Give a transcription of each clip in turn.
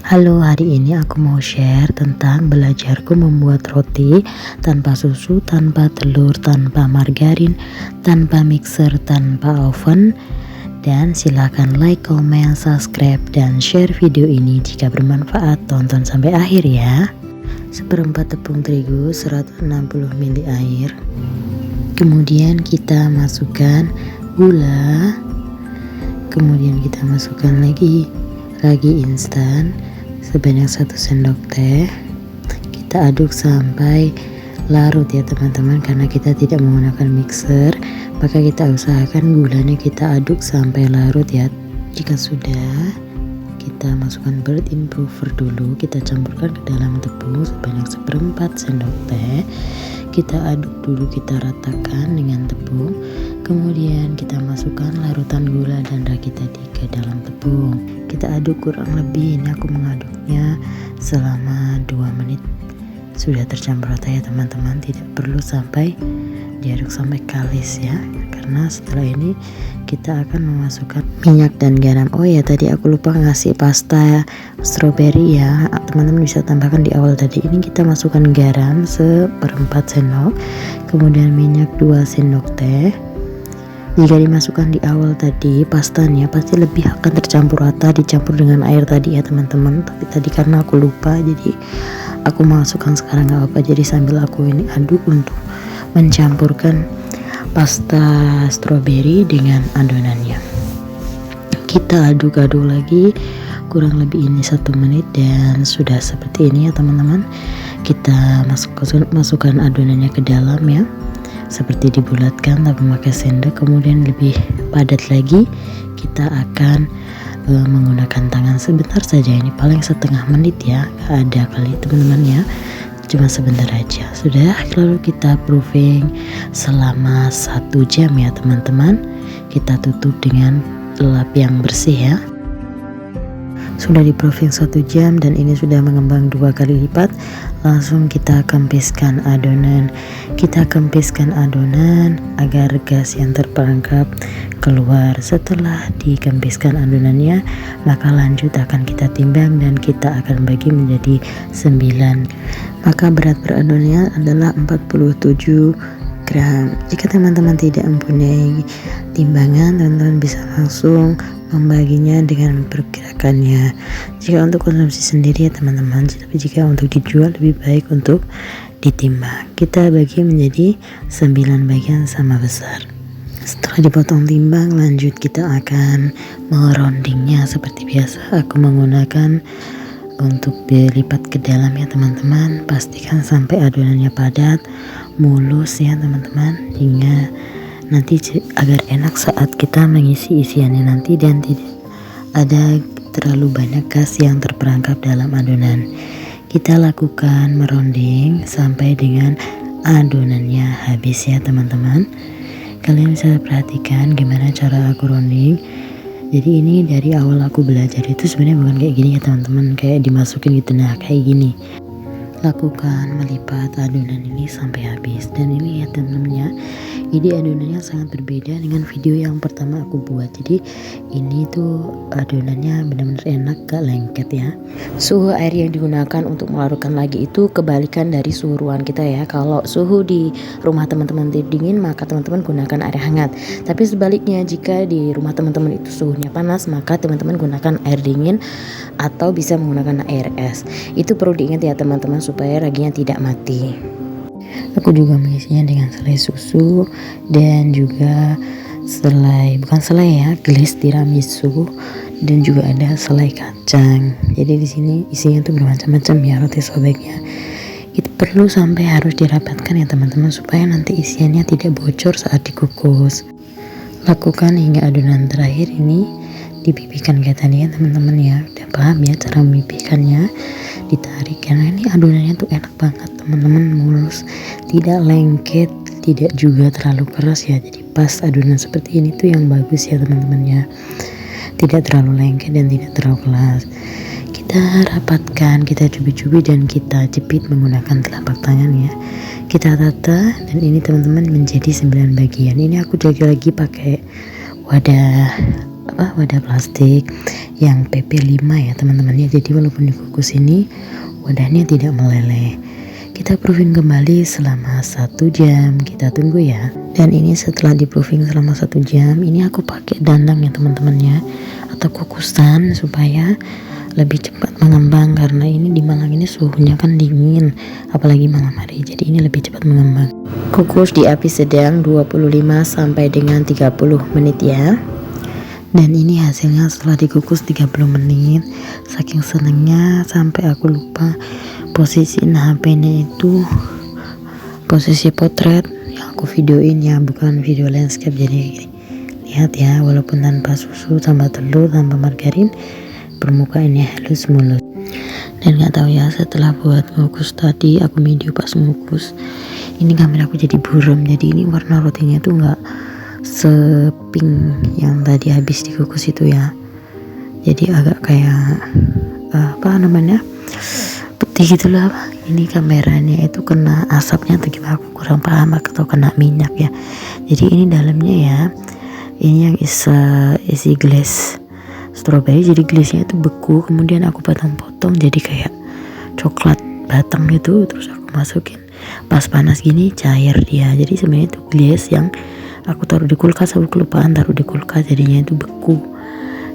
Halo, hari ini aku mau share tentang belajarku membuat roti tanpa susu, tanpa telur, tanpa margarin, tanpa mixer, tanpa oven. Dan silakan like, comment, subscribe, dan share video ini jika bermanfaat. Tonton sampai akhir ya. Seperempat tepung terigu, 160 ml air. Kemudian kita masukkan gula. Kemudian kita masukkan lagi ragi instan sebanyak 1 sendok teh. Kita aduk sampai larut ya teman-teman, karena kita tidak menggunakan mixer, maka kita usahakan gulanya kita aduk sampai larut ya. Jika sudah, kita masukkan bird improver dulu, kita campurkan ke dalam tepung sebanyak 1/4 sendok teh. Kita aduk dulu, kita ratakan dengan tepung. Kemudian kita masukkan larutan gula dan ragi tadi ke dalam tepung. Kita aduk kurang lebih, ini aku mengaduknya selama 2 menit. Sudah tercampur rata ya teman-teman, tidak perlu sampai diaduk sampai kalis ya, karena setelah ini kita akan memasukkan minyak dan garam. Oh ya, tadi aku lupa ngasih pasta strawberry ya, teman-teman bisa tambahkan di awal tadi. Ini kita masukkan garam 1/4 sendok, kemudian minyak 2 sendok teh. Jika dimasukkan di awal tadi pastanya pasti lebih akan tercampur rata dicampur dengan air tadi ya teman-teman, tapi tadi karena aku lupa jadi aku masukkan sekarang, gak apa-apa. Jadi sambil aku ini aduk untuk mencampurkan pasta strawberry dengan adonannya. Kita aduk-aduk lagi kurang lebih ini 1 menit dan sudah seperti ini ya teman-teman. Kita masukkan adonannya ke dalam ya, seperti dibulatkan tapi memakai sendok. Kemudian lebih padat lagi kita akan menggunakan tangan sebentar saja, ini paling setengah menit ya, gak ada kali teman-teman ya, cuma sebentar aja sudah. Lalu kita proofing selama 1 jam ya teman-teman. Kita tutup dengan lap yang bersih ya. Sudah di proofing 1 jam dan ini sudah mengembang 2 kali lipat. Langsung kita kempiskan adonan. Kita kempiskan adonan agar gas yang terperangkap keluar. Setelah dikempiskan adonannya, maka lanjut akan kita timbang dan kita akan bagi menjadi 9. Maka berat adonannya adalah 47 gram. Jika teman-teman tidak mempunyai timbangan, teman-teman bisa langsung membaginya dengan pergerakannya. Jika untuk konsumsi sendiri ya teman-teman, tapi jika untuk dijual lebih baik untuk ditimbang. Kita bagi menjadi 9 bagian sama besar. Setelah dipotong timbang, lanjut kita akan merondingnya seperti biasa. Aku menggunakan untuk dilipat ke dalam ya teman-teman. Pastikan sampai adonannya padat, mulus ya teman-teman, hingga nanti agar enak saat kita mengisi isiannya nanti dan tidak ada terlalu banyak gas yang terperangkap dalam adonan. Kita lakukan meronding sampai dengan adonannya habis ya teman-teman. Kalian bisa perhatikan gimana cara aku ronding. Jadi ini dari awal aku belajar itu sebenarnya bukan kayak gini ya teman-teman, kayak dimasukin gitu, nah kayak gini. Lakukan melipat adonan ini sampai habis. Dan ini ya teman-teman ya, ini adonannya sangat berbeda dengan video yang pertama aku buat. Jadi ini tuh adonannya benar-benar enak, gak lengket ya. Suhu air yang digunakan untuk melarutkan lagi itu kebalikan dari suhu ruangan kita ya. Kalau suhu di rumah teman-teman dingin, maka teman-teman gunakan air hangat. Tapi sebaliknya, jika di rumah teman-teman itu suhunya panas, maka teman-teman gunakan air dingin atau bisa menggunakan air es. Itu perlu diingat ya teman-teman, supaya raginya tidak mati. Aku juga mengisinya dengan selai susu dan juga selai ya, glaze tiramisu, dan juga ada selai kacang. Jadi di sini isinya tuh bermacam-macam ya roti sobeknya. Itu perlu sampai harus dirapatkan ya teman-teman, supaya nanti isiannya tidak bocor saat dikukus. Lakukan hingga adonan terakhir ini dipipihkan kayak tadi ya teman-teman ya. Udah paham ya cara memipihkannya? Ditarik, karena ini adonannya tuh enak banget teman-teman, mulus, tidak lengket, tidak juga terlalu keras ya. Jadi pas adonan seperti ini tuh yang bagus ya teman-teman ya, tidak terlalu lengket dan tidak terlalu keras. Kita rapatkan, kita cubit-cubit dan kita jepit menggunakan telapak tangan ya. Kita tata dan ini teman-teman menjadi 9 bagian. Ini aku lagi pakai wadah plastik yang PP5 ya teman-teman ya. Jadi walaupun dikukus ini wadahnya tidak meleleh. Kita proofing kembali selama 1 jam, kita tunggu ya. Dan ini setelah di proofing selama 1 jam, ini aku pakai dandang ya teman-teman ya, atau kukusan supaya lebih cepat mengembang, karena ini di Malang ini suhunya kan dingin, apalagi malam hari, jadi ini lebih cepat mengembang. Kukus di api sedang 25 sampai dengan 30 menit ya. Dan ini hasilnya setelah dikukus 30 menit. Saking senengnya sampai aku lupa posisiin HP-nya itu posisi potret yang aku videoin ya, bukan video landscape. Jadi lihat ya, walaupun tanpa susu, tanpa telur, tanpa margarin, permukaannya halus mulus. Dan nggak tahu ya, setelah buat ngukus tadi, aku video pas ngukus, ini kamera aku jadi buram, jadi ini warna rotinya tuh nggak sepink yang tadi habis dikukus itu ya, jadi agak kayak apa namanya, putih gitulah. Ini kameranya itu kena asapnya atau gimana, aku kurang paham, atau kena minyak ya. Jadi ini dalamnya ya, ini yang isi glass strawberry, jadi glassnya itu beku, kemudian aku potong-potong jadi kayak coklat batang gitu, terus aku masukin pas panas gini cair dia. Jadi sebenarnya itu glass yang aku taruh di kulkas, aku kelupaan taruh di kulkas, jadinya itu beku.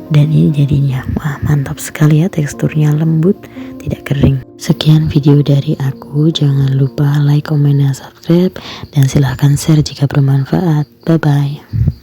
Dan ini jadinya wah mantap sekali ya, teksturnya lembut, tidak kering. Sekian video dari aku, jangan lupa like, comment, dan subscribe, dan silahkan share jika bermanfaat. Bye bye.